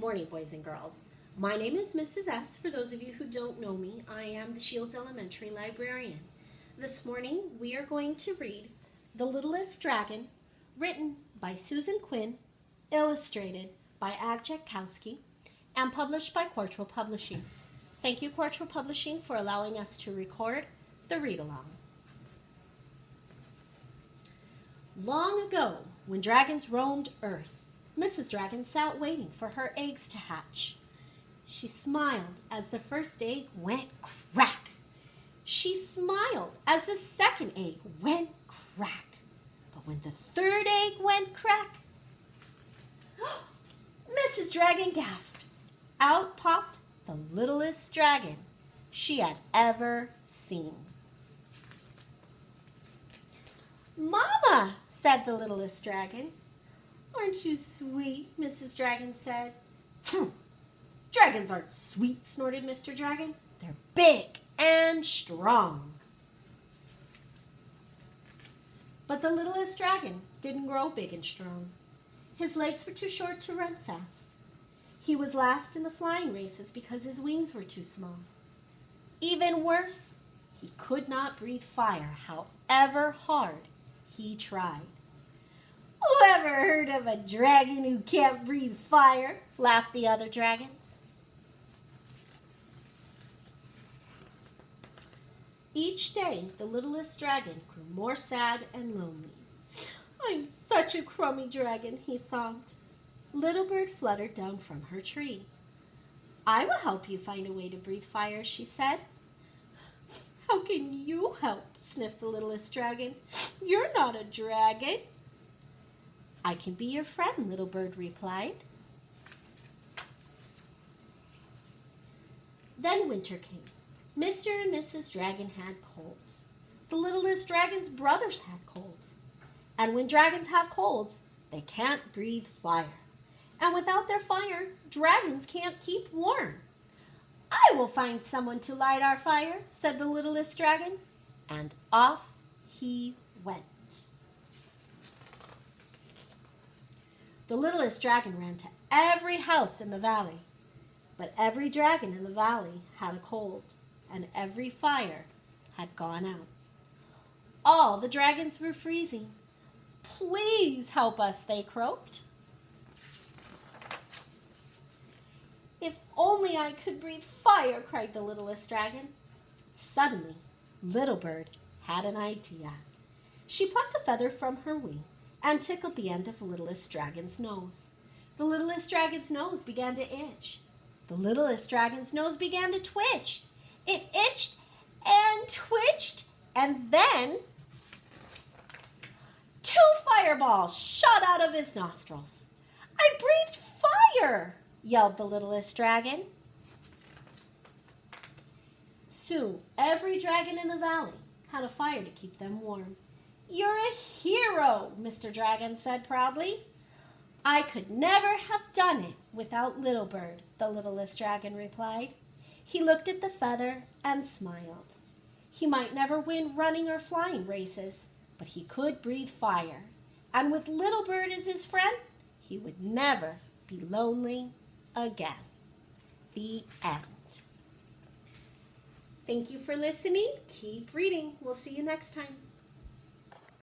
morning, boys and girls. My name is Mrs. S. For those of you who don't know me, I am the Shields Elementary librarian. This morning, we are going to read The Littlest Dragon, written by Susan Quinn, illustrated by Agjatkowski, and published by Quartrell Publishing. Thank you, Quartrell Publishing, for allowing us to record the read-along. Long ago, when dragons roamed Earth, Mrs. Dragon sat waiting for her eggs to hatch. She smiled as the first egg went crack. She smiled as the second egg went crack. But when the third egg went crack, Mrs. Dragon gasped. Out popped the littlest dragon she had ever seen. "Mama," said the littlest dragon. "Aren't you sweet?" Mrs. Dragon said. "Dragons aren't sweet," snorted Mr. Dragon. "They're big and strong." But the littlest dragon didn't grow big and strong. His legs were too short to run fast. He was last in the flying races because his wings were too small. Even worse, he could not breathe fire however hard he tried. "Who ever heard of a dragon who can't breathe fire?" laughed the other dragons. Each day, the littlest dragon grew more sad and lonely. "I'm such a crummy dragon," he sobbed. Littlebird fluttered down from her tree. "I will help you find a way to breathe fire," she said. "How can you help?" sniffed the littlest dragon. "You're not a dragon." "I can be your friend," Littlebird replied. Then winter came. Mr. and Mrs. Dragon had colds. The littlest dragon's brothers had colds. And when dragons have colds, they can't breathe fire. And without their fire, dragons can't keep warm. "I will find someone to light our fire," said the littlest dragon. And off he went. The littlest dragon ran to every house in the valley. But every dragon in the valley had a cold, and every fire had gone out. All the dragons were freezing. "Please help us," they croaked. "If only I could breathe fire," cried the littlest dragon. Suddenly, Littlebird had an idea. She plucked a feather from her wing and tickled the end of the littlest dragon's nose. The littlest dragon's nose began to itch. The littlest dragon's nose began to twitch. It itched and twitched, and then 2 fireballs shot out of his nostrils. "I breathed fire!" yelled the littlest dragon. Soon, every dragon in the valley had a fire to keep them warm. "You're a hero," Mr. Dragon said proudly. "I could never have done it without Littlebird," the littlest dragon replied. He looked at the feather and smiled. He might never win running or flying races, but he could breathe fire. And with Littlebird as his friend, he would never be lonely again. The end. Thank you for listening. Keep reading. We'll see you next time.